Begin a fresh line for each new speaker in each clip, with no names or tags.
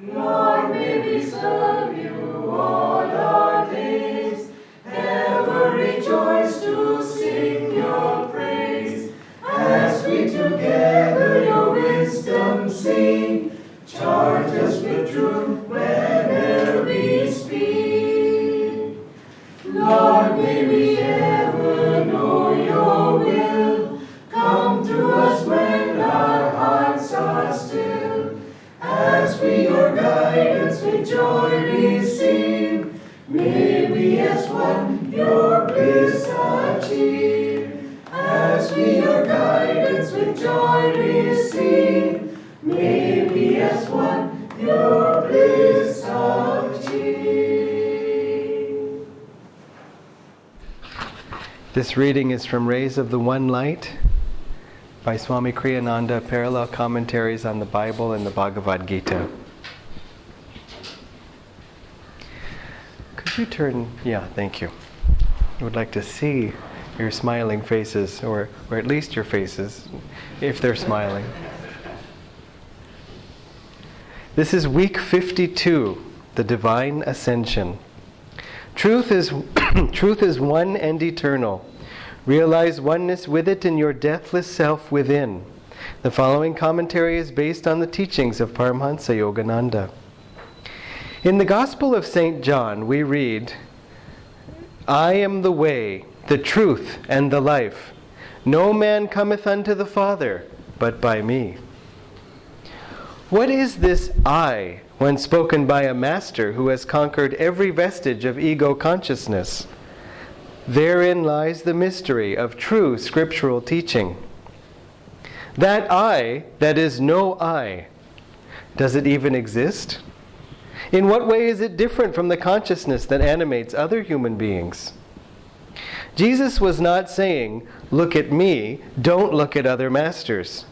Lord, may we serve you all our days, ever rejoice to sing your praise, as we together your wisdom sing. Charge us with truth whenever we speak. Lord, may we ever know your will. Come to us when our hearts are still, as we your guidance with joy receive. May we as one your bliss achieve. As we your guidance with joy receive, may we as one your bliss achieve.
This reading is from Rays of the One Light by Swami Kriyananda, Parallel Commentaries on the Bible and the Bhagavad Gita. Could you turn? Yeah, thank you. I would like to see your smiling faces, or at least your faces, if they're smiling. This is week 52, the Divine Ascension. Truth is one and eternal. Realize oneness with it in your deathless self within. The following commentary is based on the teachings of Paramhansa Yogananda. In the Gospel of St. John, we read, I am the way, the truth, and the life. No man cometh unto the Father, but by me. What is this I, when spoken by a master who has conquered every vestige of ego consciousness? Therein lies the mystery of true scriptural teaching. That I that is no I, does it even exist? In what way is it different from the consciousness that animates other human beings? Jesus was not saying, look at me, don't look at other masters.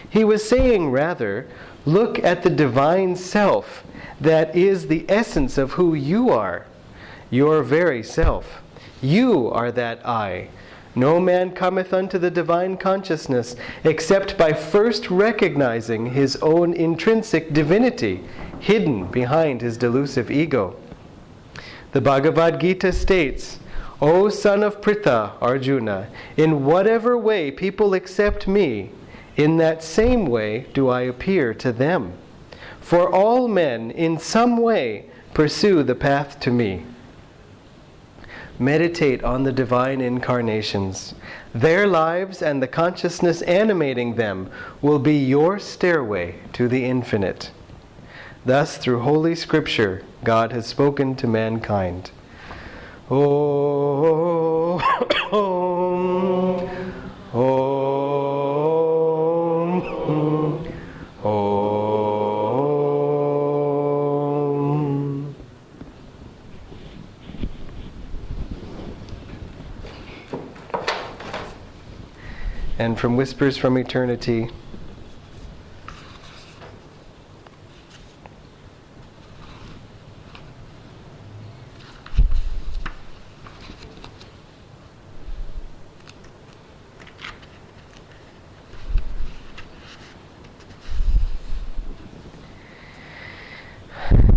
He was saying rather, look at the divine self that is the essence of who you are, your very self. You are that I. No man cometh unto the divine consciousness except by first recognizing his own intrinsic divinity hidden behind his delusive ego. The Bhagavad Gita states, O son of Pritha, Arjuna, in whatever way people accept me, in that same way do I appear to them. For all men in some way pursue the path to me. Meditate on the divine incarnations. Their lives and the consciousness animating them will be your stairway to the infinite. Thus, through Holy Scripture, God has spoken to mankind. Om, Om, Om, Om. And from Whispers from Eternity,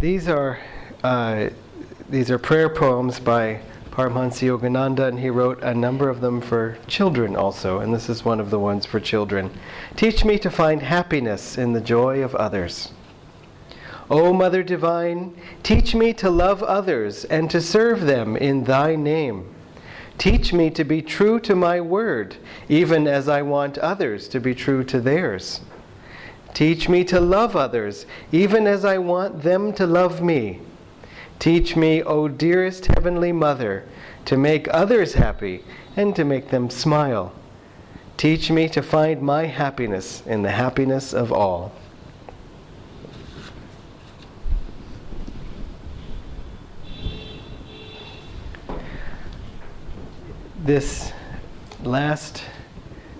These are prayer poems by Paramhansa Yogananda, and he wrote a number of them for children also, and this is one of the ones for children. Teach me to find happiness in the joy of others. O Mother Divine, teach me to love others and to serve them in thy name. Teach me to be true to my word, even as I want others to be true to theirs. Teach me to love others, even as I want them to love me. Teach me, O dearest Heavenly Mother, to make others happy and to make them smile. Teach me to find my happiness in the happiness of all.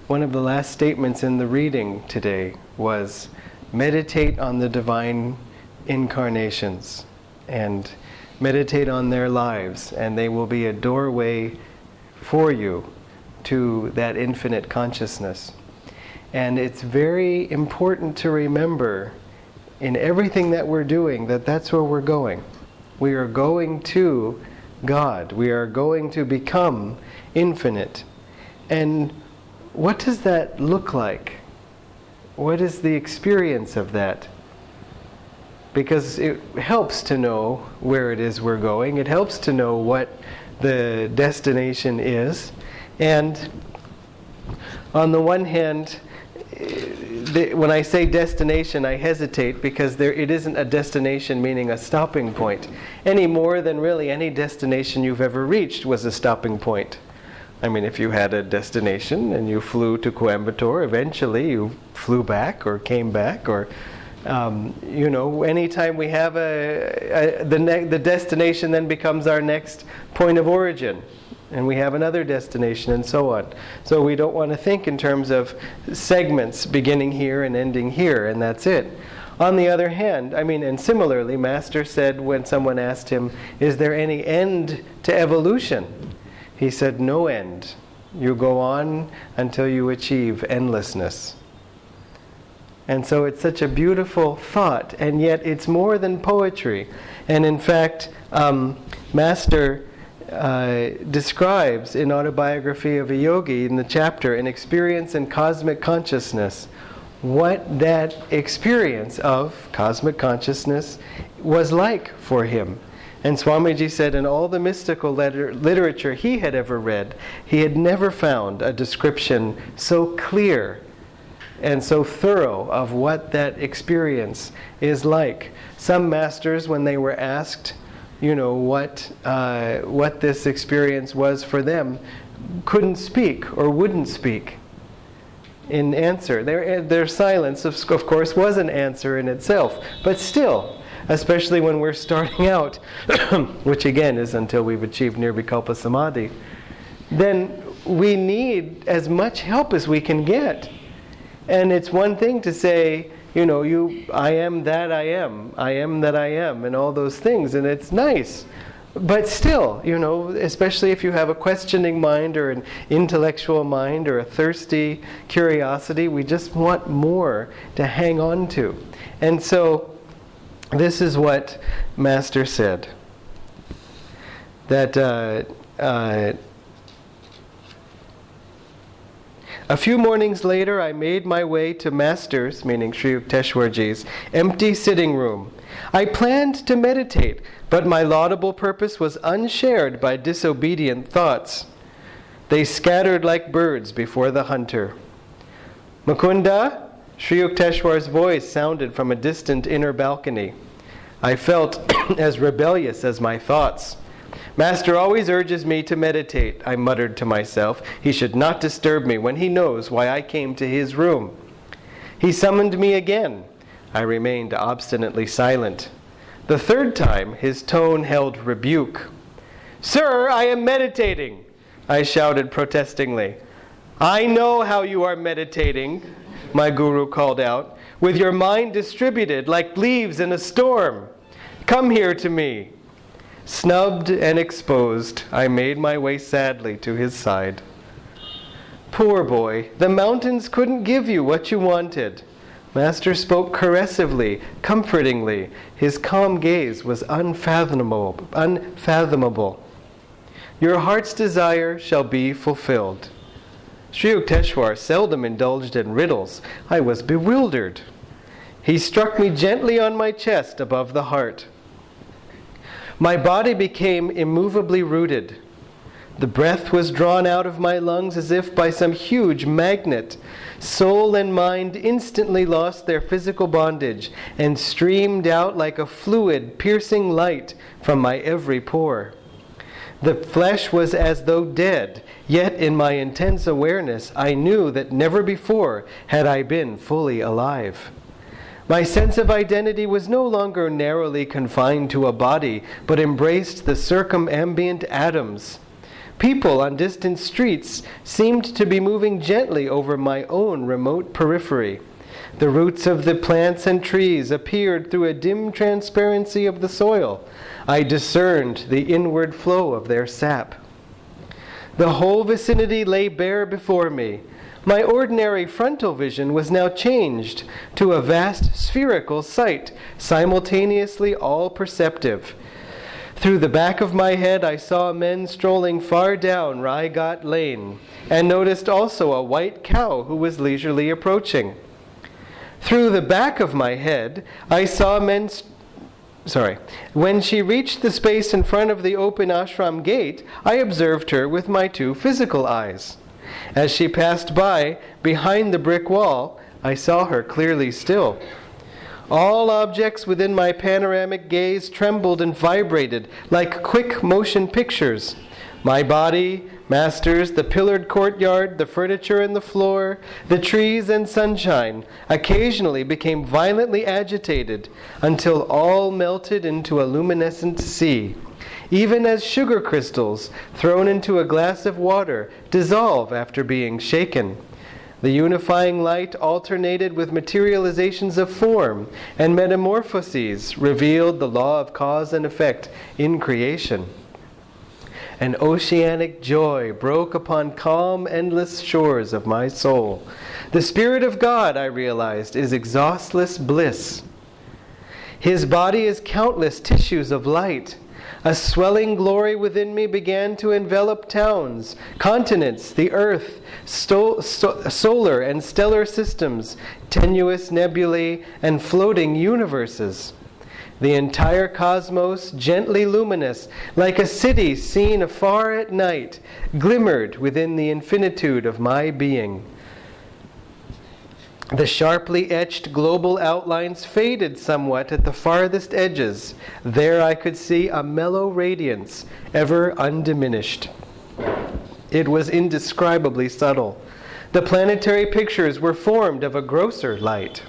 One of the last statements in the reading today was, meditate on the divine incarnations and meditate on their lives, and they will be a doorway for you to that infinite consciousness. And it's very important to remember in everything that we're doing, that's where we're going. We are going to God. We are going to become infinite. And what does that look like? What is the experience of that? Because it helps to know where it is we're going. It helps to know what the destination is. And on the one hand, when I say destination, I hesitate because it isn't a destination meaning a stopping point, any more than really any destination you've ever reached was a stopping point. I mean, if you had a destination and you flew to Coimbatore, eventually you flew back or came back, or anytime we have the destination then becomes our next point of origin. And we have another destination, and so on. So we don't want to think in terms of segments beginning here and ending here, and that's it. On the other hand, and similarly, Master said when someone asked him, is there any end to evolution? He said, no end. You go on until you achieve endlessness. And so it's such a beautiful thought, and yet it's more than poetry. And in fact, Master describes in Autobiography of a Yogi, in the chapter, An Experience in Cosmic Consciousness, what that experience of cosmic consciousness was like for him. And Swamiji said in all the mystical literature he had ever read, he had never found a description so clear and so thorough of what that experience is like. Some masters, when they were asked, what this experience was for them, couldn't speak or wouldn't speak in answer. Their silence, of course, was an answer in itself. But still, especially when we're starting out, which again is until we've achieved Nirvikalpa Samadhi, then we need as much help as we can get. And it's one thing to say, I am that I am that I am, and all those things, and it's nice. But still, especially if you have a questioning mind or an intellectual mind or a thirsty curiosity, we just want more to hang on to. And so, this is what Master said, that a few mornings later, I made my way to Master's, meaning Sri Yukteswarji's, empty sitting room. I planned to meditate, but my laudable purpose was unshared by disobedient thoughts. They scattered like birds before the hunter. Mukunda, Sri Yukteswar's voice sounded from a distant inner balcony. I felt as rebellious as my thoughts. Master always urges me to meditate, I muttered to myself. He should not disturb me when he knows why I came to his room. He summoned me again. I remained obstinately silent. The third time, his tone held rebuke. Sir, I am meditating, I shouted protestingly. I know how you are meditating, my guru called out, with your mind distributed like leaves in a storm. Come here to me. Snubbed and exposed, I made my way sadly to his side. Poor boy, the mountains couldn't give you what you wanted. Master spoke caressively, comfortingly. His calm gaze was unfathomable. Your heart's desire shall be fulfilled. Sri Yukteswar seldom indulged in riddles. I was bewildered. He struck me gently on my chest above the heart. My body became immovably rooted. The breath was drawn out of my lungs as if by some huge magnet. Soul and mind instantly lost their physical bondage and streamed out like a fluid, piercing light from my every pore. The flesh was as though dead, yet in my intense awareness I knew that never before had I been fully alive. My sense of identity was no longer narrowly confined to a body, but embraced the circumambient atoms. People on distant streets seemed to be moving gently over my own remote periphery. The roots of the plants and trees appeared through a dim transparency of the soil. I discerned the inward flow of their sap. The whole vicinity lay bare before me. My ordinary frontal vision was now changed to a vast spherical sight, simultaneously all perceptive. Through the back of my head I saw men strolling far down Raigat Lane, and noticed also a white cow who was leisurely approaching. Through the back of my head I saw men... When she reached the space in front of the open ashram gate, I observed her with my two physical eyes. As she passed by, behind the brick wall, I saw her clearly still. All objects within my panoramic gaze trembled and vibrated like quick motion pictures. My body, masters, the pillared courtyard, the furniture and the floor, the trees and sunshine occasionally became violently agitated until all melted into a luminescent sea, even as sugar crystals thrown into a glass of water dissolve after being shaken. The unifying light alternated with materializations of form, and metamorphoses revealed the law of cause and effect in creation. An oceanic joy broke upon calm, endless shores of my soul. The Spirit of God, I realized, is exhaustless bliss. His body is countless tissues of light. A swelling glory within me began to envelop towns, continents, the earth, solar and stellar systems, tenuous nebulae, and floating universes. The entire cosmos, gently luminous, like a city seen afar at night, glimmered within the infinitude of my being. The sharply etched global outlines faded somewhat at the farthest edges. There I could see a mellow radiance, ever undiminished. It was indescribably subtle. The planetary pictures were formed of a grosser light.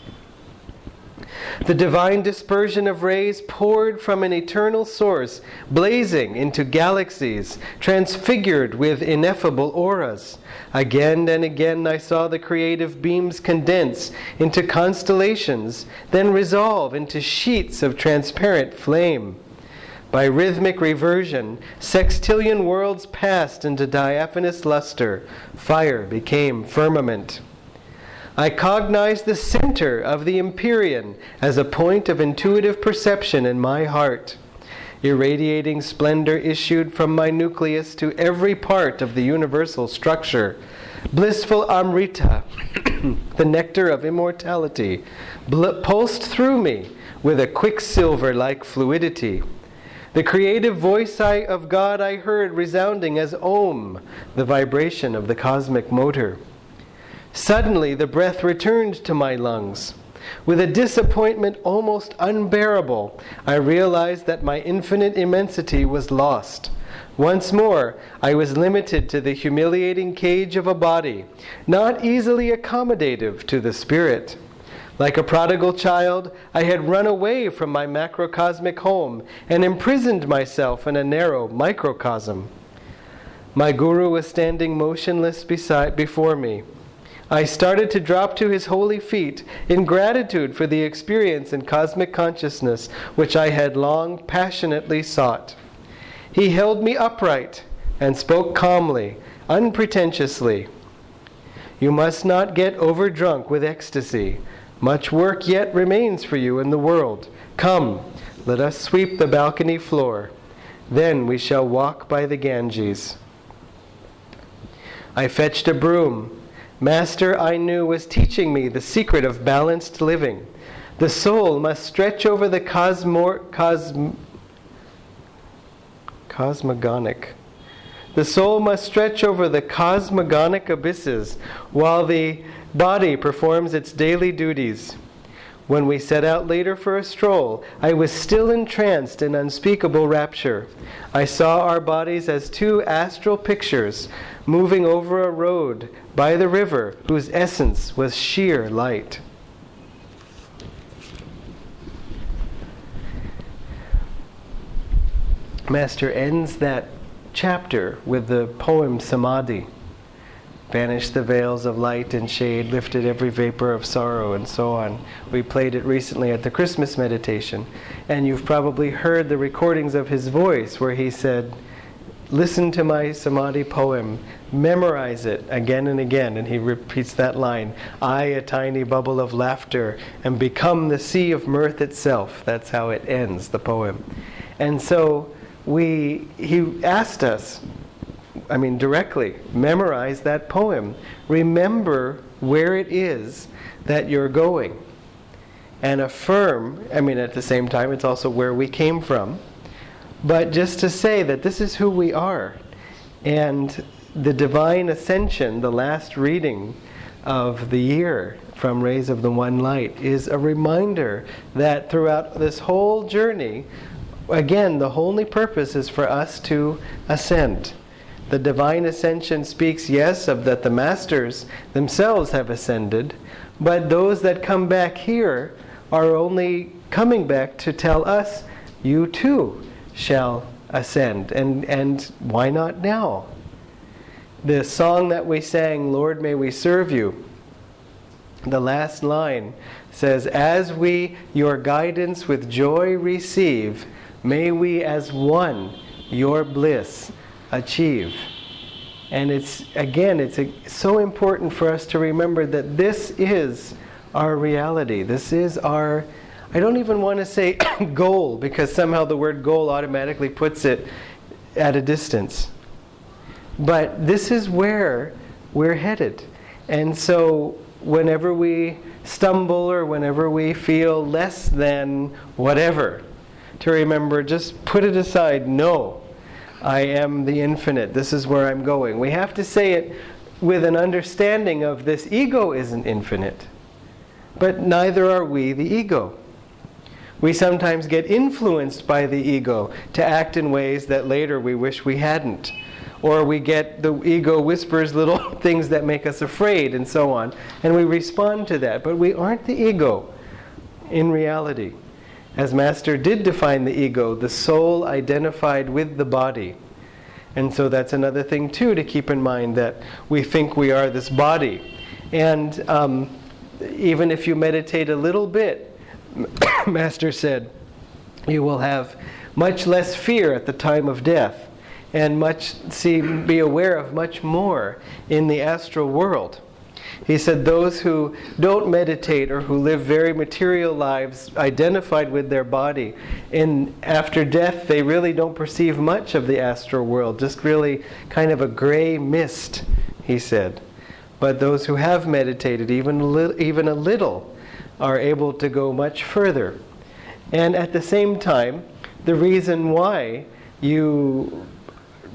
The divine dispersion of rays poured from an eternal source, blazing into galaxies, transfigured with ineffable auras. Again and again I saw the creative beams condense into constellations, then resolve into sheets of transparent flame. By rhythmic reversion, sextillion worlds passed into diaphanous luster. Fire became firmament. I cognized the center of the Empyrean as a point of intuitive perception in my heart. Irradiating splendor issued from my nucleus to every part of the universal structure. Blissful Amrita, the nectar of immortality, pulsed through me with a quicksilver-like fluidity. The creative voice of God I heard resounding as Om, the vibration of the cosmic motor. Suddenly the breath returned to my lungs. With a disappointment almost unbearable, I realized that my infinite immensity was lost. Once more, I was limited to the humiliating cage of a body, not easily accommodative to the spirit. Like a prodigal child, I had run away from my macrocosmic home and imprisoned myself in a narrow microcosm. My guru was standing motionless before me. I started to drop to his holy feet in gratitude for the experience in cosmic consciousness which I had long passionately sought. He held me upright and spoke calmly, unpretentiously. You must not get overdrunk with ecstasy. Much work yet remains for you in the world. Come, let us sweep the balcony floor. Then we shall walk by the Ganges. I fetched a broom. Master, I knew, was teaching me the secret of balanced living. The soul must stretch over the cosmogonic. The soul must stretch over the cosmogonic abysses while the body performs its daily duties. When we set out later for a stroll, I was still entranced in unspeakable rapture. I saw our bodies as two astral pictures moving over a road by the river whose essence was sheer light. Master ends that chapter with the poem Samadhi. Banished the veils of light and shade, lifted every vapor of sorrow, and so on. We played it recently at the Christmas meditation, and you've probably heard the recordings of his voice where he said, listen to my samadhi poem, memorize it again and again. And he repeats that line, I, a tiny bubble of laughter, and become the sea of mirth itself. That's how it ends, the poem. And so he asked us, directly, memorize that poem. Remember where it is that you're going. And affirm, at the same time, it's also where we came from. But just to say that this is who we are. And the Divine Ascension, the last reading of the year from Rays of the One Light, is a reminder that throughout this whole journey, again, the only purpose is for us to ascend. The Divine Ascension speaks, yes, of that the Masters themselves have ascended, but those that come back here are only coming back to tell us, you too shall ascend. And why not now? The song that we sang, Lord, may we serve you, the last line says, as we your guidance with joy receive, may we as one your bliss achieve. And it's so important for us to remember that this is our reality. This is our, I don't even want to say goal, because somehow the word goal automatically puts it at a distance. But this is where we're headed. And so whenever we stumble or whenever we feel less than whatever, to remember, just put it aside. No, I am the infinite. This is where I'm going. We have to say it with an understanding of this ego isn't infinite. But neither are we the ego. We sometimes get influenced by the ego to act in ways that later we wish we hadn't. Or we get, the ego whispers little things that make us afraid and so on. And we respond to that. But we aren't the ego in reality. As Master did define the ego, the soul identified with the body. And so that's another thing too to keep in mind, that we think we are this body. And even if you meditate a little bit, Master said, you will have much less fear at the time of death, and be aware of much more in the astral world. He said those who don't meditate or who live very material lives identified with their body, after death they really don't perceive much of the astral world, just really kind of a gray mist, he said. But those who have meditated even a little are able to go much further. And at the same time, the reason why you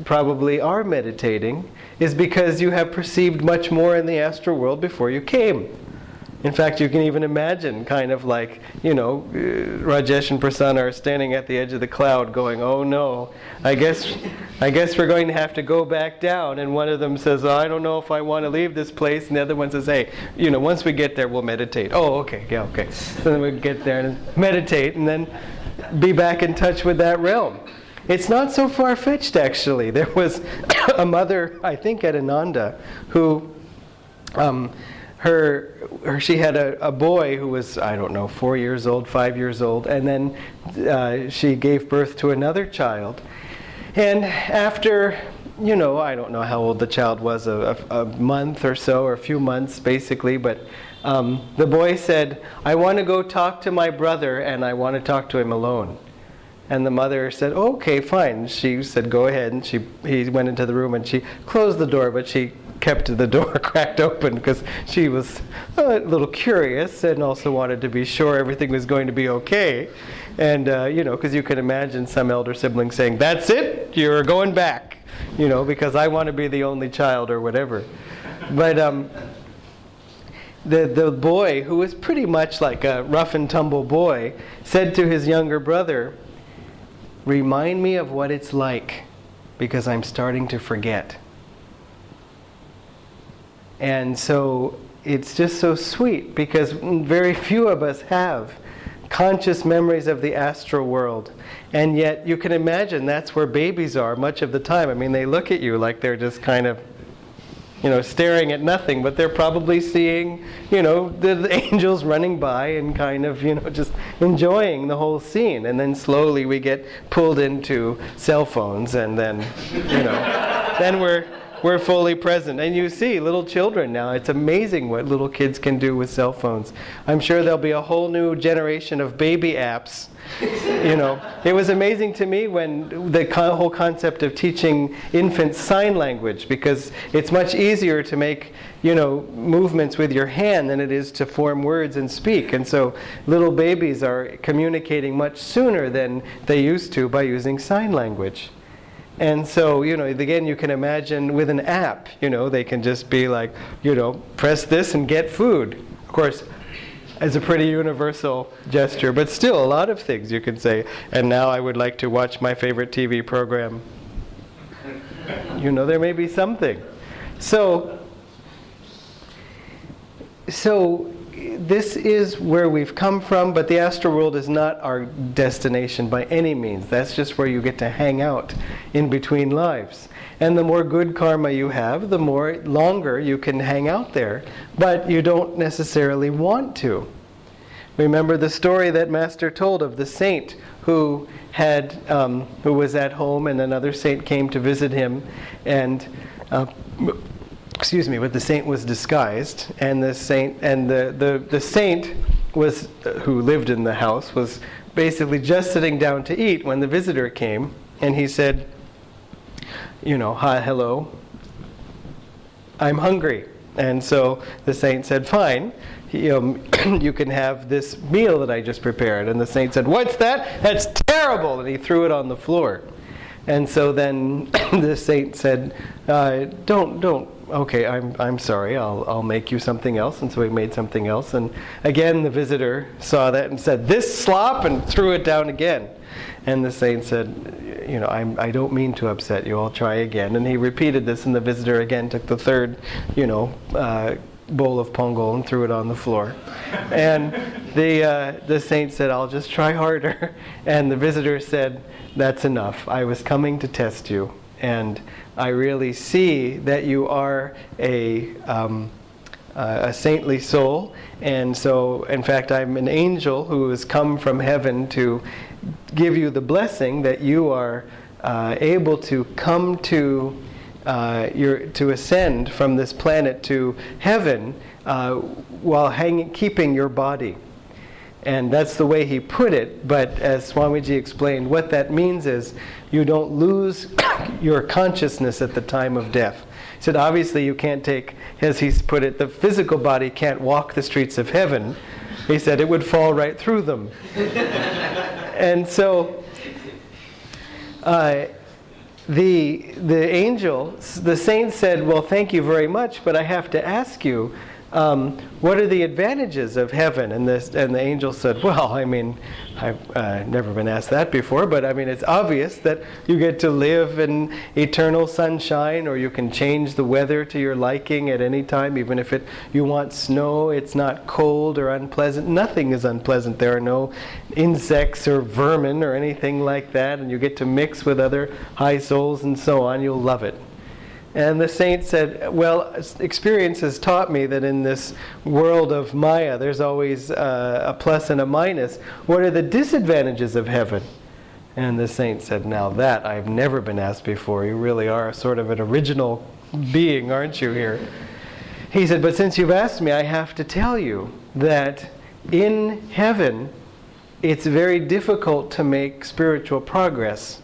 probably are meditating is because you have perceived much more in the astral world before you came. In fact, you can even imagine kind of like, Rajesh and Prasanna are standing at the edge of the cloud going, oh no, I guess we're going to have to go back down. And one of them says, oh, I don't know if I want to leave this place. And the other one says, hey, once we get there, we'll meditate. Oh, okay, yeah, okay. So then we get there and meditate and then be back in touch with that realm. It's not so far-fetched, actually. There was a mother, I think at Ananda, who she had a boy who was, 4 years old, 5 years old, and then she gave birth to another child. And after, I don't know how old the child was, a month or so, or a few months basically, but the boy said, I want to go talk to my brother, and I want to talk to him alone. And the mother said, okay, fine. She said, go ahead. And he went into the room and she closed the door, but she kept the door cracked open because she was a little curious and also wanted to be sure everything was going to be okay. And, because you can imagine some elder sibling saying, that's it, you're going back, because I want to be the only child or whatever. But the boy, who was pretty much like a rough and tumble boy, said to his younger brother, remind me of what it's like, because I'm starting to forget. And so it's just so sweet, because very few of us have conscious memories of the astral world. And yet you can imagine that's where babies are much of the time. They look at you like they're just kind of, staring at nothing, but they're probably seeing, the angels running by and kind of, just enjoying the whole scene. And then slowly we get pulled into cell phones, and then, then we're fully present. And you see little children now. It's amazing what little kids can do with cell phones. I'm sure there'll be a whole new generation of baby apps. It was amazing to me when the whole concept of teaching infants sign language, because it's much easier to make, movements with your hand than it is to form words and speak. And so little babies are communicating much sooner than they used to by using sign language. And so, again, you can imagine with an app, they can just be like, press this and get food. Of course, as a pretty universal gesture, but still a lot of things you can say. And now I would like to watch my favorite TV program. There may be something. So this is where we've come from, but the astral world is not our destination by any means. That's just where you get to hang out in between lives. And the more good karma you have, the more longer you can hang out there. But you don't necessarily want to. Remember the story that Master told of the saint who was at home, and another saint came to visit him, and but the saint was disguised, and the saint was who lived in the house was basically just sitting down to eat when the visitor came, and he said, hi, hello, I'm hungry. And so the saint said, fine, you can have this meal that I just prepared. And the saint said, what's that? That's terrible! And he threw it on the floor. And so then the saint said, don't, okay, I'm sorry, I'll make you something else. And so he made something else. And again, the visitor saw that and said, this slop, and threw it down again. And the saint said, I don't mean to upset you, I'll try again. And he repeated this, and the visitor again took the third, bowl of pongal and threw it on the floor. And the saint said, I'll just try harder. And the visitor said, that's enough. I was coming to test you, and I really see that you are a saintly soul. And so, in fact, I'm an angel who has come from heaven to give you the blessing that you are able to come to to ascend from this planet to heaven while keeping your body. And that's the way he put it. But as Swamiji explained, what that means is you don't lose your consciousness at the time of death. He said, obviously you can't take, as he's put it, the physical body can't walk the streets of heaven. He said it would fall right through them. And so the angel, the saint said, well, thank you very much, but I have to ask you, what are the advantages of heaven? And the angel said, well, I mean, I've never been asked that before, but I mean, it's obvious that you get to live in eternal sunshine, or you can change the weather to your liking at any time, even if you want snow, it's not cold or unpleasant. Nothing is unpleasant. There are no insects or vermin or anything like that, and you get to mix with other high souls and so on. You'll love it. And the saint said, well, experience has taught me that in this world of Maya, there's always a plus and a minus. What are the disadvantages of heaven? And the saint said, now that I've never been asked before. You really are sort of an original being, aren't you, here? He said, but since you've asked me, I have to tell you that in heaven, it's very difficult to make spiritual progress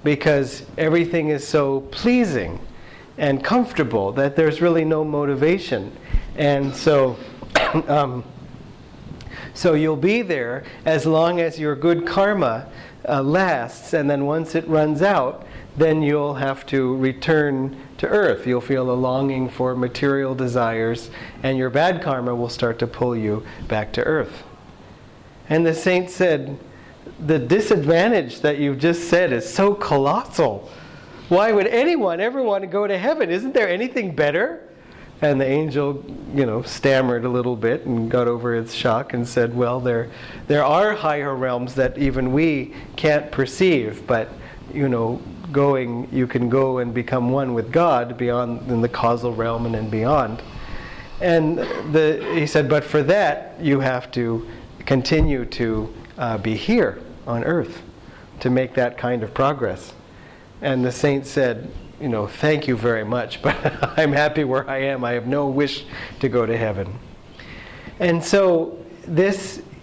because everything is so pleasing and comfortable that there's really no motivation. And so so you'll be there as long as your good karma lasts, and then once it runs out, then you'll have to return to earth. You'll feel a longing for material desires, and your bad karma will start to pull you back to earth. And the saint said, the disadvantage that you've just said is so colossal. Why would anyone ever want to go to heaven? Isn't there anything better? And the angel, stammered a little bit and got over its shock and said, well, there are higher realms that even we can't perceive, but, you can go and become one with God beyond in the causal realm and beyond. And he said, but for that you have to continue to be here on earth to make that kind of progress. And the saint said, thank you very much, but I'm happy where I am. I have no wish to go to heaven. And so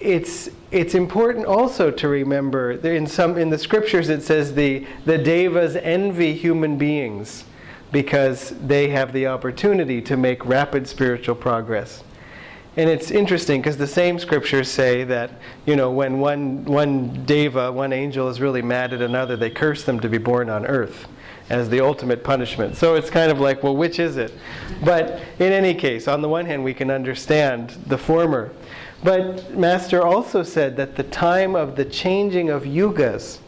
it's important also to remember in the scriptures it says the devas envy human beings because they have the opportunity to make rapid spiritual progress. And it's interesting because the same scriptures say that, when one deva, one angel is really mad at another, they curse them to be born on earth as the ultimate punishment. So it's kind of like, well, which is it? But in any case, on the one hand, we can understand the former. But Master also said that the time of the changing of yugas,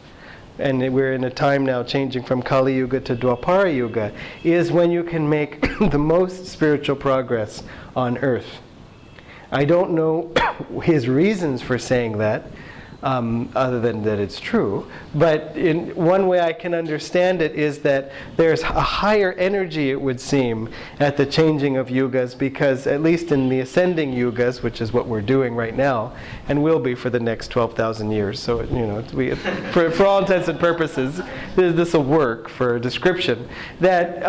and we're in a time now changing from Kali Yuga to Dwapara Yuga, is when you can make the most spiritual progress on earth. I don't know his reasons for saying that, other than that it's true. But in one way I can understand it is that there's a higher energy, it would seem, at the changing of yugas, because at least in the ascending yugas, which is what we're doing right now, and will be for the next 12,000 years. So, for all intents and purposes, this will work for a description, that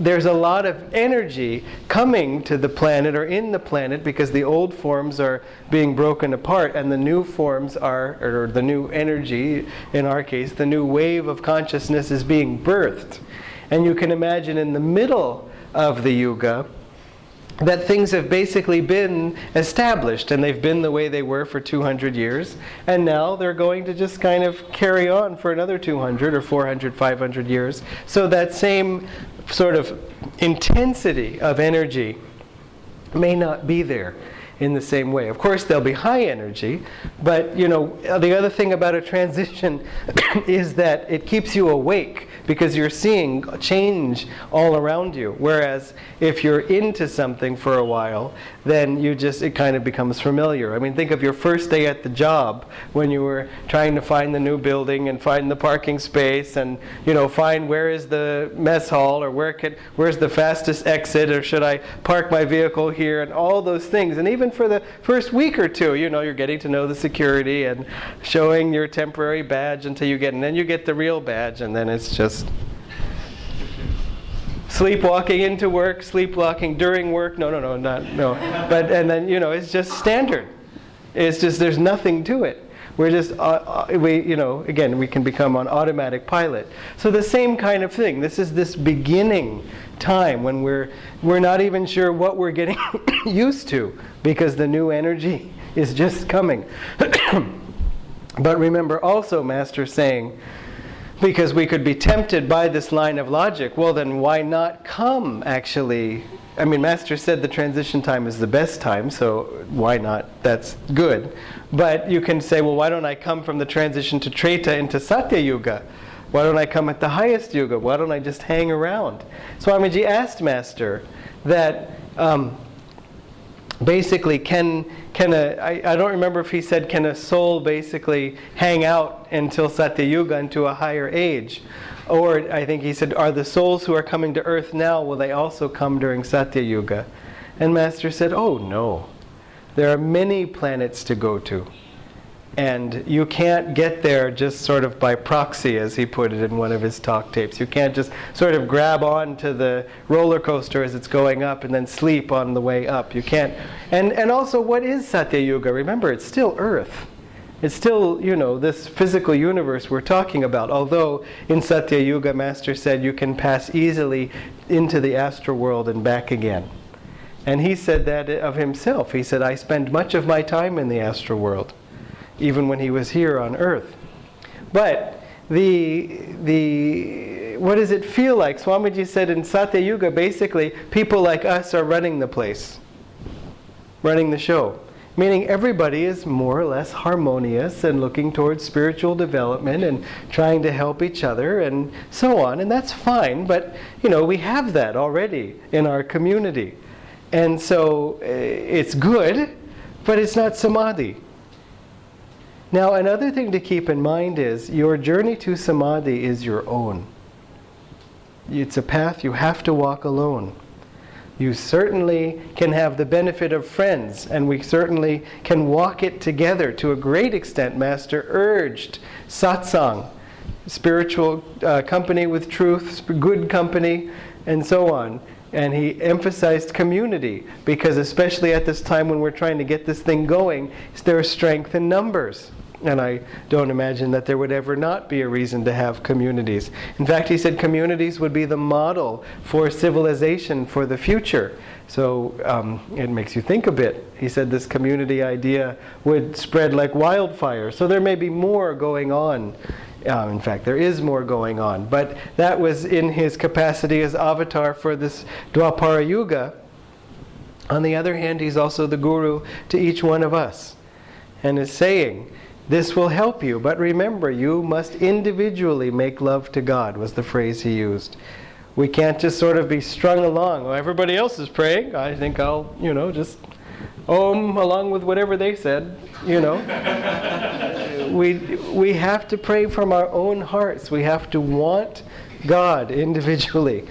there's a lot of energy coming to the planet or in the planet because the old forms are being broken apart and the new forms or the new energy, in our case, the new wave of consciousness is being birthed. And you can imagine in the middle of the yuga that things have basically been established and they've been the way they were for 200 years, and now they're going to just kind of carry on for another 200 or 400, 500 years. So that same sort of intensity of energy may not be there in the same way. Of course, there'll be high energy, but the other thing about a transition is that it keeps you awake because you're seeing change all around you. Whereas if you're into something for a while, then it kind of becomes familiar. I mean, think of your first day at the job when you were trying to find the new building and find the parking space and find where is the mess hall or where's the fastest exit, or should I park my vehicle here, and all those things. And even for the first week or two, you're getting to know the security and showing your temporary badge until you get, and then you get the real badge, and then it's just sleepwalking into work, sleepwalking during work. No. But and then it's just standard. It's just there's nothing to it. We're just again we can become on automatic pilot. So the same kind of thing. This is this beginning time when we're not even sure what we're getting used to because the new energy is just coming. But remember also, Master saying, because we could be tempted by this line of logic, well then why not come actually? I mean, Master said the transition time is the best time, so why not? That's good. But you can say, well, why don't I come from the transition to Treta into Satya Yuga? Why don't I come at the highest yuga? Why don't I just hang around? Swamiji asked Master that basically I don't remember if he said, can a soul basically hang out until Satya Yuga, into a higher age? Or I think he said, are the souls who are coming to earth now, will they also come during Satya Yuga? And Master said, oh no. There are many planets to go to. And you can't get there just sort of by proxy, as he put it in one of his talk tapes. You can't just sort of grab on to the roller coaster as it's going up and then sleep on the way up. You can't. And also, what is Satya Yuga? Remember, it's still Earth. It's still, this physical universe we're talking about. Although in Satya Yuga, Master said you can pass easily into the astral world and back again. And he said that of himself. He said, I spend much of my time in the astral world, even when he was here on earth. But what does it feel like? Swamiji said in Satya Yuga, basically, people like us are running the place, running the show. Meaning everybody is more or less harmonious and looking towards spiritual development and trying to help each other and so on. And that's fine, but we have that already in our community. And so it's good, but it's not samadhi. Now, another thing to keep in mind is your journey to samadhi is your own. It's a path you have to walk alone. You certainly can have the benefit of friends, and we certainly can walk it together to a great extent. Master urged satsang, spiritual company with truth, good company, and so on. And he emphasized community, because especially at this time when we're trying to get this thing going, there is strength in numbers. And I don't imagine that there would ever not be a reason to have communities. In fact, he said communities would be the model for civilization for the future. So it makes you think a bit. He said this community idea would spread like wildfire. So there may be more going on. In fact, there is more going on. But that was in his capacity as avatar for this Dwapara Yuga. On the other hand, he's also the guru to each one of us. And is saying, this will help you, but remember, you must individually make love to God, was the phrase he used. We can't just sort of be strung along. Oh, everybody else is praying. I think I'll, just along with whatever they said, We have to pray from our own hearts. We have to want God individually.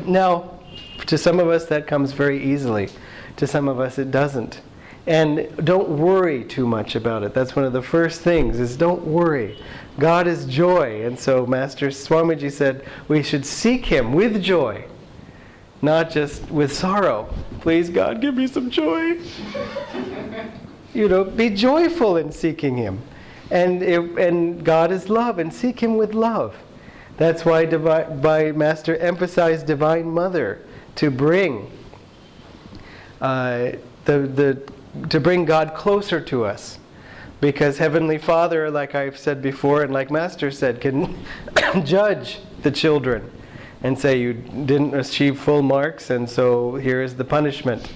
Now, to some of us that comes very easily. To some of us it doesn't. And don't worry too much about it. That's one of the first things, is don't worry. God is joy. And so Master Swamiji said we should seek Him with joy, not just with sorrow. Please, God, give me some joy. Be joyful in seeking Him. And God is love, and seek Him with love. That's why Master emphasized Divine Mother to bring to bring God closer to us. Because Heavenly Father, like I've said before, and like Master said, can judge the children and say, you didn't achieve full marks, and so here is the punishment.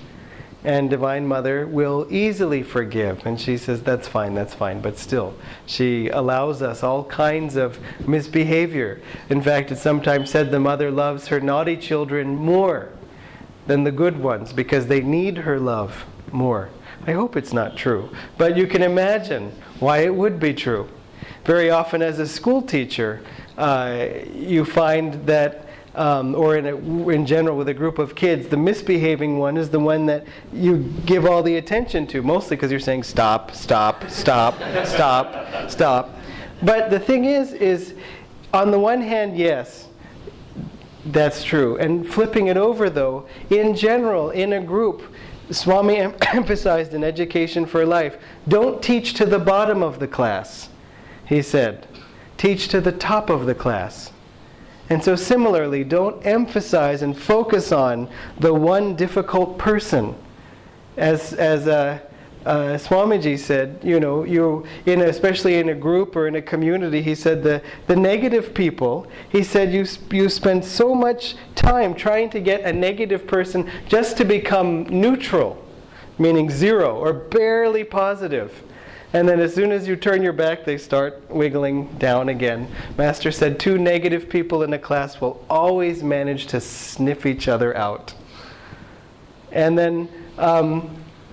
And Divine Mother will easily forgive. And she says, that's fine. But still, she allows us all kinds of misbehavior. In fact, it's sometimes said the mother loves her naughty children more than the good ones, because they need her love more. I hope it's not true, but you can imagine why it would be true. Very often as a school teacher, you find that, or in general with a group of kids, the misbehaving one is the one that you give all the attention to, mostly because you're saying stop, stop, stop, stop, stop. But the thing is on the one hand, yes, that's true. And flipping it over though, in general, in a group, Swami emphasized in Education for Life, don't teach to the bottom of the class, he said. Teach to the top of the class. And so similarly, don't emphasize and focus on the one difficult person. As Swamiji said, especially in a group or in a community, he said the negative people, he said you spend so much time trying to get a negative person just to become neutral, meaning zero or barely positive. And then as soon as you turn your back, they start wiggling down again. Master said 2 negative people in a class will always manage to sniff each other out. And then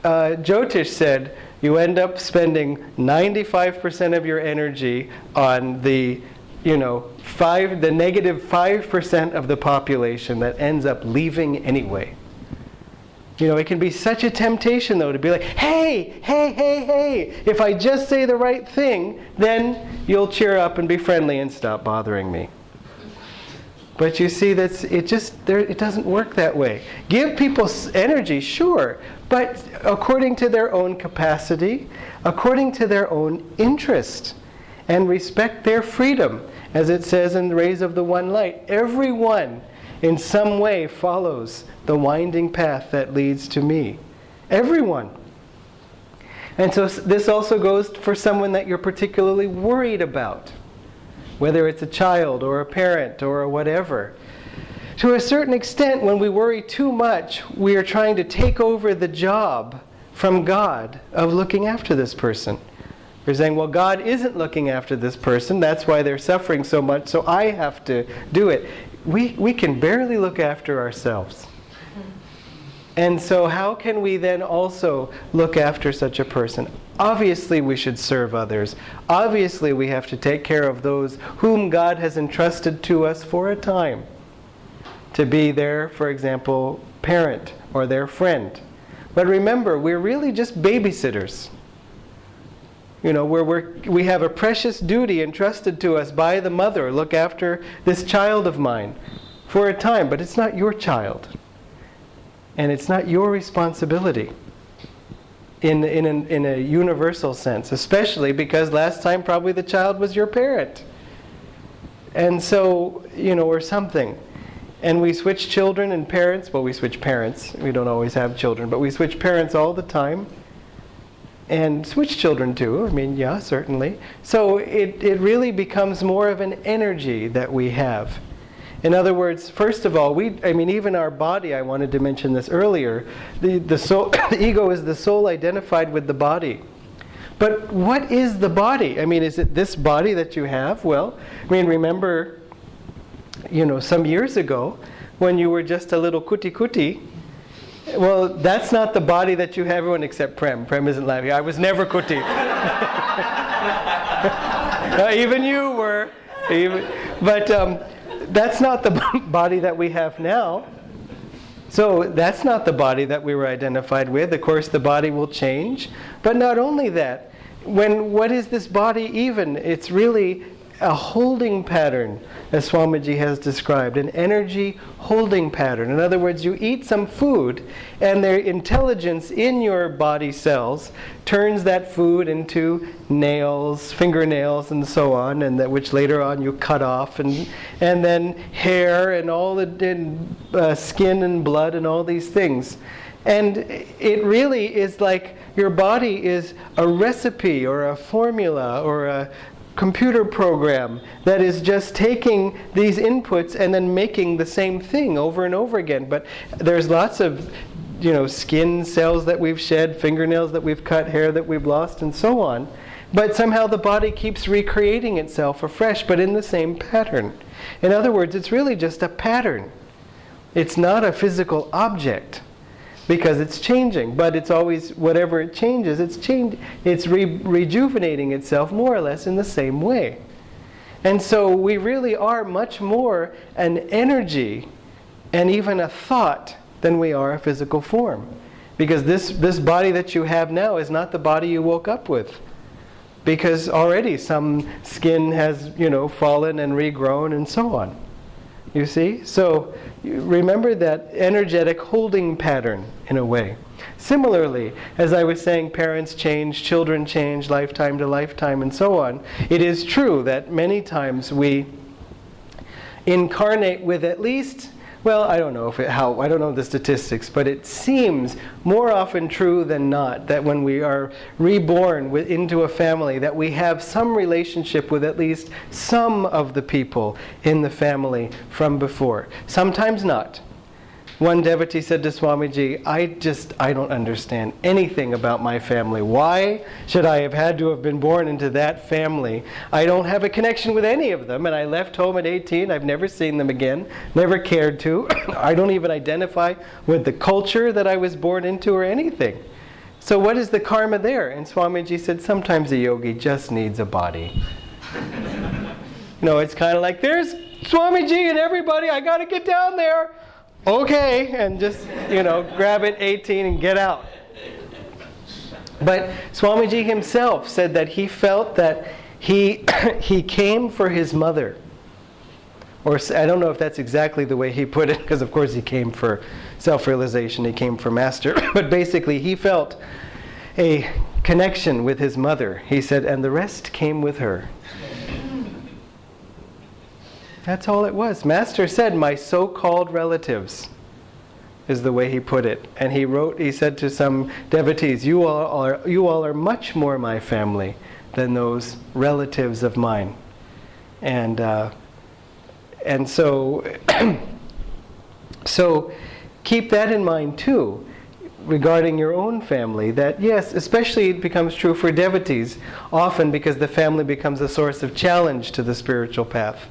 Jyotish said, you end up spending 95% of your energy on the negative 5% of the population that ends up leaving anyway. It can be such a temptation, though, to be like, hey, if I just say the right thing, then you'll cheer up and be friendly and stop bothering me. But you see, it doesn't work that way. Give people energy, sure, but according to their own capacity, according to their own interest, and respect their freedom. As it says in the Rays of the One Light, everyone in some way follows the winding path that leads to me. Everyone. And so this also goes for someone that you're particularly worried about, whether it's a child or a parent or whatever. To a certain extent, when we worry too much, we are trying to take over the job from God of looking after this person. We're saying, well, God isn't looking after this person, that's why they're suffering so much, so I have to do it. We can barely look after ourselves. And so how can we then also look after such a person? Obviously we should serve others. Obviously we have to take care of those whom God has entrusted to us for a time. to be their, for example, parent or their friend. But remember, we're really just babysitters. You know, we have a precious duty entrusted to us by the mother. Look after this child of mine for a time, but it's not your child. And it's not your responsibility in a universal sense, especially because last time probably the child was your parent. And so, you know, or something. And we switch children and parents. Well, we switch parents. We don't always have children, but we switch parents all the time. And switch children too. I mean, yeah, certainly. So it really becomes more of an energy that we have. In other words, first of all, even our body, I wanted to mention this earlier, the soul, the ego is the soul identified with the body. But what is the body? I mean, is it this body that you have? Well, I mean, remember, you know, some years ago, when you were just a little kuti. Well, that's not the body that you have, everyone except Prem. Prem isn't laughing. I was never kuti. Even you were. But that's not the body that we have now. So that's not the body that we were identified with. Of course, the body will change. But not only that, what is this body even? It's really a holding pattern, as Swamiji has described, an energy holding pattern. In other words, you eat some food, and their intelligence in your body cells turns that food into nails, fingernails, and so on, and which later on you cut off, and then hair, and all the skin and blood, and all these things. And it really is like your body is a recipe, or a formula, or a computer program that is just taking these inputs and then making the same thing over and over again. But there's lots of, you know, skin cells that we've shed, fingernails that we've cut, hair that we've lost, and so on. But somehow the body keeps recreating itself afresh, but in the same pattern. In other words, it's really just a pattern. It's not a physical object, because it's changing, but it's always, whatever it changes, it's rejuvenating itself more or less in the same way. And so we really are much more an energy and even a thought than we are a physical form. Because this body that you have now is not the body you woke up with. Because already some skin has, you know, fallen and regrown and so on. You see? So remember that energetic holding pattern in a way. Similarly, as I was saying, parents change, children change, lifetime to lifetime, and so on. It is true that many times we incarnate with at least, well, I don't know I don't know the statistics, but it seems more often true than not that when we are reborn into a family, that we have some relationship with at least some of the people in the family from before. Sometimes not. One devotee said to Swamiji, I don't understand anything about my family. Why should I have had to have been born into that family? I don't have a connection with any of them, and I left home at 18. I've never seen them again, never cared to. I don't even identify with the culture that I was born into or anything. So what is the karma there? And Swamiji said, sometimes a yogi just needs a body. You know, it's kind of like, there's Swamiji and everybody, I got to get down there. Okay, and just, you know, grab it, 18, and get out. But Swamiji himself said that he felt that he came for his mother. Or I don't know if that's exactly the way he put it, because of course he came for self-realization, he came for master. But basically he felt a connection with his mother. He said, and the rest came with her. That's all it was. Master said, my so-called relatives, is the way he put it. And he said to some devotees, you all are much more my family than those relatives of mine. And so so keep that in mind too, regarding your own family, that yes, especially it becomes true for devotees, often because the family becomes a source of challenge to the spiritual path.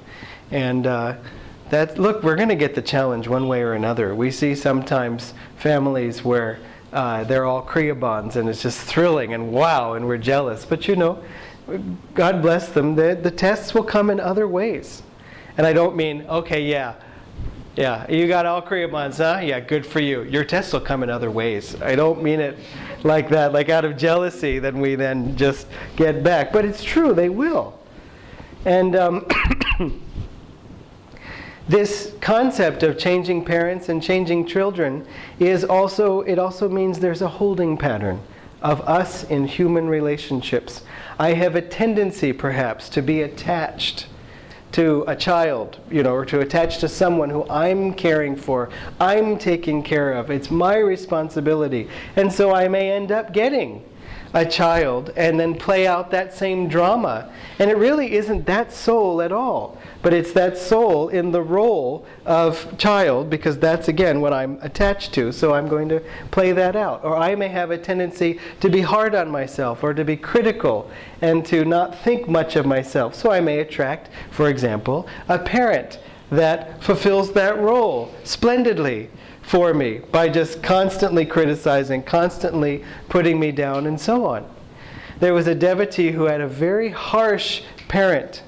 And look, we're going to get the challenge one way or another. We see sometimes families where they're all Kriya bonds and it's just thrilling and wow, and we're jealous. But you know, God bless them, the tests will come in other ways. And I don't mean, okay, yeah, Yeah, you got all Korea months, huh? Yeah, good for you. Your tests will come in other ways. I don't mean it like that, like out of jealousy, then we then just get back. But it's true, they will. And this concept of changing parents and changing children it also means there's a holding pattern of us in human relationships. I have a tendency, perhaps, to be attached to a child, or to attach to someone who I'm caring for, I'm taking care of. It's my responsibility. And so I may end up getting a child and then play out that same drama. And it really isn't that soul at all. But it's that soul in the role of child, because that's, again, what I'm attached to. So I'm going to play that out. Or I may have a tendency to be hard on myself or to be critical and to not think much of myself. So I may attract, for example, a parent that fulfills that role splendidly for me by just constantly criticizing, constantly putting me down, and so on. There was a devotee who had a very harsh parent,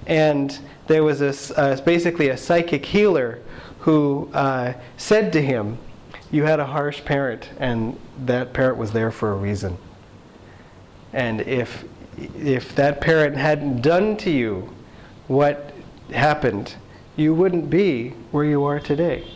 and there was basically a psychic healer who said to him, you had a harsh parent, and that parent was there for a reason. And if that parent hadn't done to you what happened, you wouldn't be where you are today.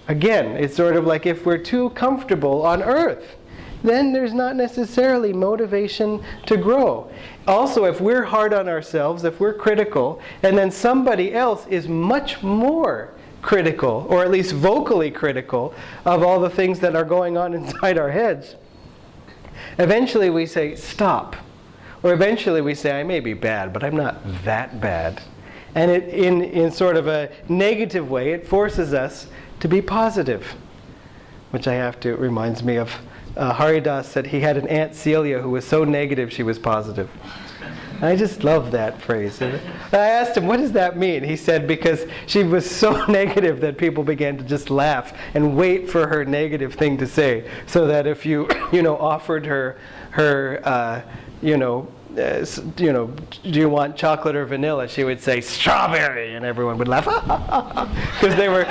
Again, it's sort of like if we're too comfortable on earth, then there's not necessarily motivation to grow. Also, if we're hard on ourselves, if we're critical, and then somebody else is much more critical, or at least vocally critical, of all the things that are going on inside our heads, eventually we say, stop. Or eventually we say, I may be bad, but I'm not that bad. And it, in sort of a negative way, it forces us to be positive. Which it reminds me of Haridas said he had an Aunt Celia who was so negative she was positive. I just love that phrase. I asked him, what does that mean? He said, because she was so negative that people began to just laugh and wait for her negative thing to say. So that if you, offered her, do you want chocolate or vanilla? She would say strawberry, and everyone would laugh because they were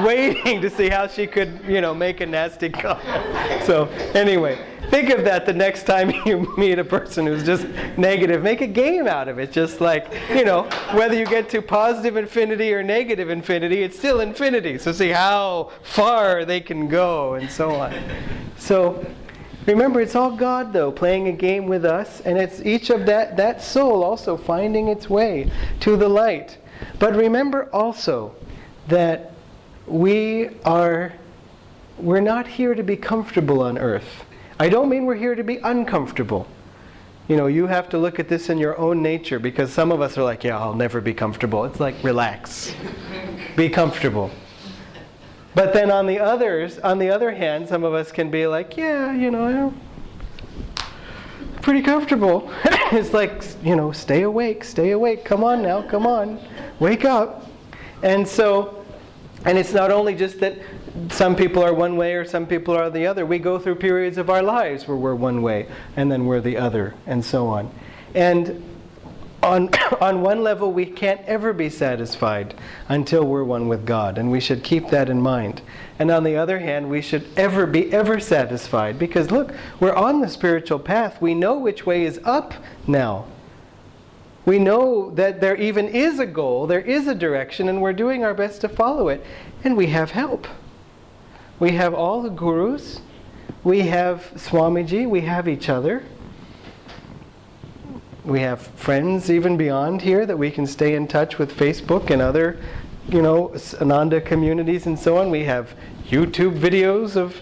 waiting to see how she could, make a nasty comment. So anyway, think of that the next time you meet a person who's just negative. Make a game out of it. Just like, whether you get to positive infinity or negative infinity, it's still infinity. So see how far they can go, and so on. So remember, it's all God, though, playing a game with us, and it's each of that soul also finding its way to the light. But remember also that we're not here to be comfortable on earth. I don't mean we're here to be uncomfortable. You have to look at this in your own nature, because some of us are like, yeah, I'll never be comfortable. It's like, relax. Be comfortable. But then on the other hand, some of us can be like, yeah, I'm pretty comfortable. It's like, stay awake, come on now, come on, wake up. And it's not only just that some people are one way or some people are the other. We go through periods of our lives where we're one way and then we're the other, and so on. And on one level, we can't ever be satisfied until we're one with God, and we should keep that in mind. And on the other hand, we should be ever satisfied, because look, we're on the spiritual path. We know which way is up now. We know that there even is a goal, there is a direction, and we're doing our best to follow it. And we have help. We have all the gurus. We have Swamiji. We have each other. We have friends even beyond here that we can stay in touch with, Facebook and other, Ananda communities and so on. We have YouTube videos of,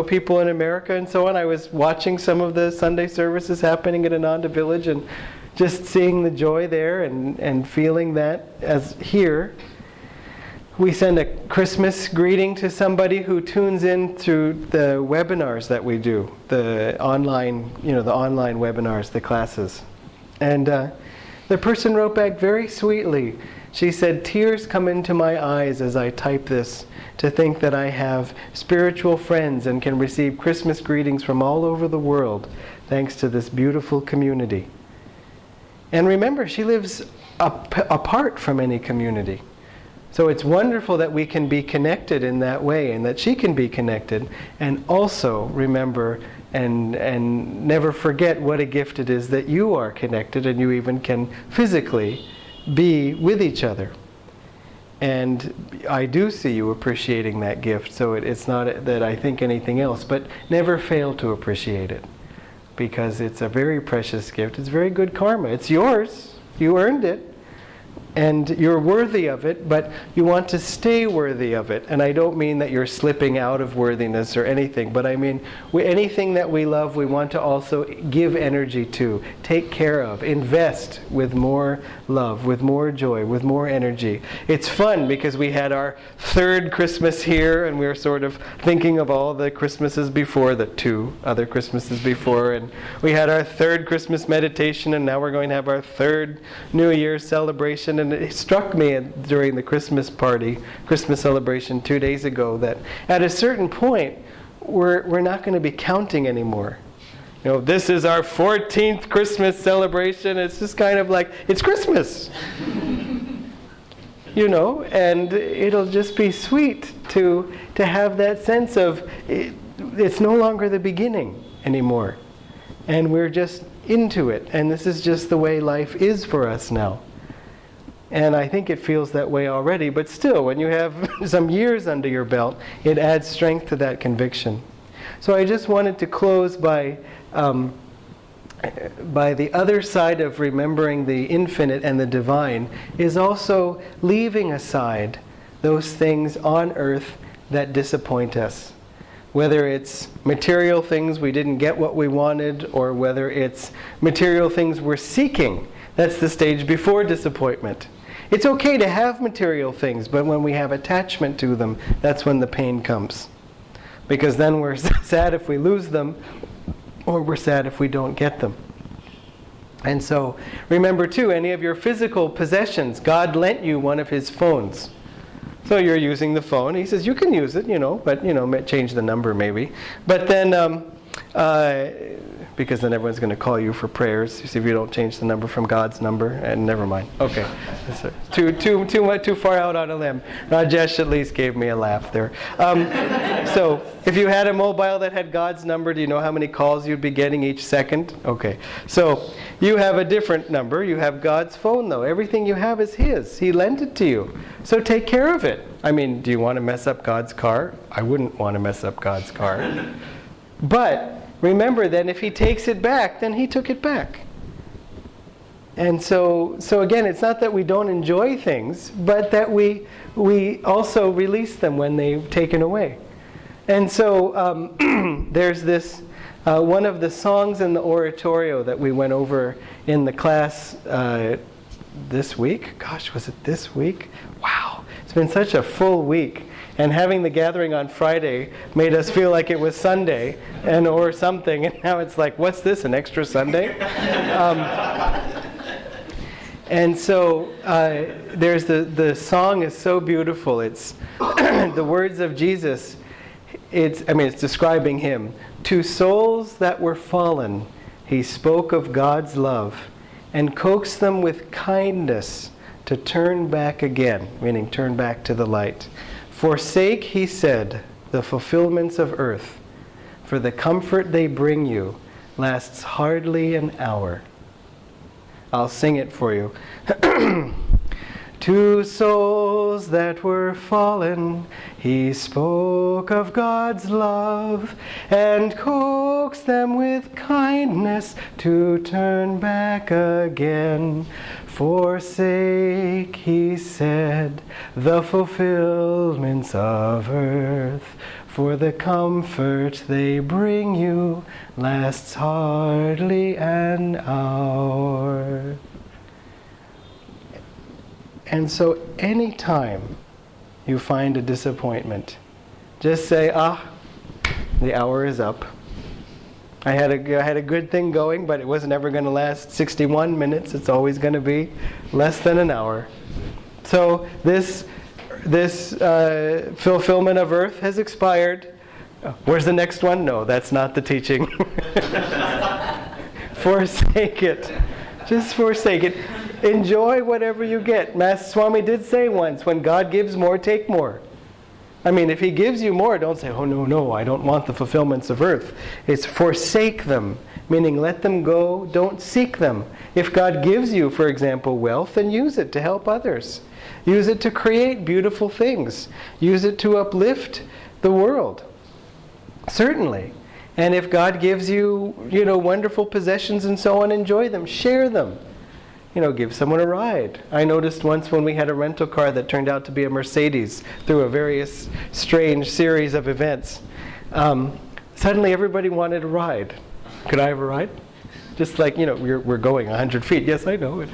people in America and so on. I was watching some of the Sunday services happening at Ananda Village and just seeing the joy there and feeling that as here. We send a Christmas greeting to somebody who tunes in through the webinars that we do, the online webinars, the classes. And the person wrote back very sweetly. She said, tears come into my eyes as I type this to think that I have spiritual friends and can receive Christmas greetings from all over the world thanks to this beautiful community. And remember, she lives apart from any community. So it's wonderful that we can be connected in that way, and that she can be connected, and also remember and never forget what a gift it is that you are connected, and you even can physically be with each other. And I do see you appreciating that gift, so it's not that I think anything else, but never fail to appreciate it, because it's a very precious gift. It's very good karma. It's yours. You earned it. And you're worthy of it, but you want to stay worthy of it. And I don't mean that you're slipping out of worthiness or anything, but I mean anything that we love, we want to also give energy to, take care of, invest with more love, with more joy, with more energy. It's fun because we had our third Christmas here, and we were sort of thinking of all the Christmases before, the 2 other Christmases before, and we had our third Christmas meditation, and now we're going to have our third New Year's celebration. And it struck me during the Christmas celebration 2 days ago, that at a certain point, we're not going to be counting anymore. You know, this is our 14th Christmas celebration. It's just kind of like, it's Christmas. You know, and it'll just be sweet to have that sense of it's no longer the beginning anymore. And we're just into it. And this is just the way life is for us now. And I think it feels that way already, but still, when you have some years under your belt, it adds strength to that conviction. So I just wanted to close by the other side of remembering the infinite and the divine is also leaving aside those things on earth that disappoint us. Whether it's material things we didn't get what we wanted, or whether it's material things we're seeking. That's the stage before disappointment. It's okay to have material things, but when we have attachment to them, that's when the pain comes. Because then we're sad if we lose them, or we're sad if we don't get them. And so, remember too, any of your physical possessions, God lent you one of His phones. So you're using the phone. He says, you can use it, but, change the number maybe. But then, because then everyone's going to call you for prayers. You see, if you don't change the number from God's number, and never mind. Okay, too far out on a limb. Rajesh at least gave me a laugh there. So, if you had a mobile that had God's number, do you know how many calls you'd be getting each second? Okay, so you have a different number. You have God's phone, though. Everything you have is His. He lent it to you. So take care of it. I mean, do you want to mess up God's car? I wouldn't want to mess up God's car. But remember, then, if He takes it back, then He took it back. And so again, it's not that we don't enjoy things, but that we also release them when they've taken away. And so there's this, one of the songs in the oratorio that we went over in the class this week. Gosh, was it this week? Wow, it's been such a full week. And having the gathering on Friday made us feel like it was Sunday or something. And now it's like, what's this, an extra Sunday? And so there's the song is so beautiful. It's the words of Jesus. It's describing Him. To souls that were fallen, He spoke of God's love and coaxed them with kindness to turn back again, meaning turn back to the light. Forsake, He said, the fulfillments of earth, for the comfort they bring you lasts hardly an hour. I'll sing it for you. To souls that were fallen, He spoke of God's love and coaxed them with kindness to turn back again. Forsake, He said, the fulfillments of earth, for the comfort they bring you lasts hardly an hour. And so any time you find a disappointment, just say, the hour is up. I had a good thing going, but it wasn't ever going to last 61 minutes. It's always going to be less than an hour. So this fulfillment of earth has expired. Where's the next one? No, that's not the teaching. Forsake it. Just forsake it. enjoy whatever you get. Nayaswami did say once, when God gives more, take more. I mean, if He gives you more, don't say, oh no, I don't want the fulfillments of earth. It's forsake them, meaning let them go, don't seek them. If God gives you, for example, wealth, then use it to help others. Use it to create beautiful things. Use it to uplift the world. Certainly. And if God gives you, wonderful possessions and so on, enjoy them. Share them. Give someone a ride. I noticed once when we had a rental car that turned out to be a Mercedes through a various strange series of events. Suddenly everybody wanted a ride. Could I have a ride? Just like, we're going 100 feet. Yes, I know.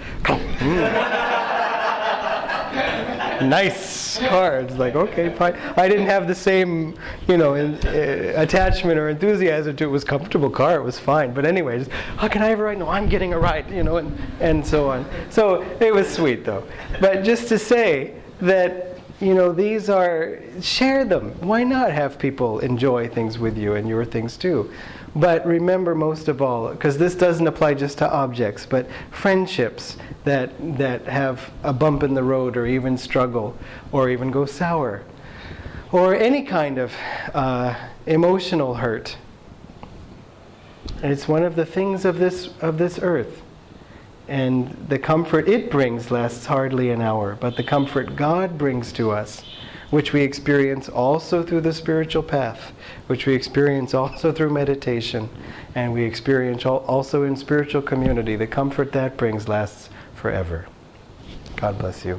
Nice car. It's like, okay, fine. I didn't have the same, attachment or enthusiasm to it. It was a comfortable car. It was fine. But anyways, how can I have a ride? No, I'm getting a ride, and so on. So it was sweet, though. But just to say that, these are, share them. Why not have people enjoy things with you and your things too? But remember, most of all, because this doesn't apply just to objects, but friendships that have a bump in the road or even struggle or even go sour, or any kind of emotional hurt. And it's one of the things of this earth. And the comfort it brings lasts hardly an hour, but the comfort God brings to us, which we experience also through the spiritual path, which we experience also through meditation, and we experience also in spiritual community, the comfort that brings lasts forever. God bless you.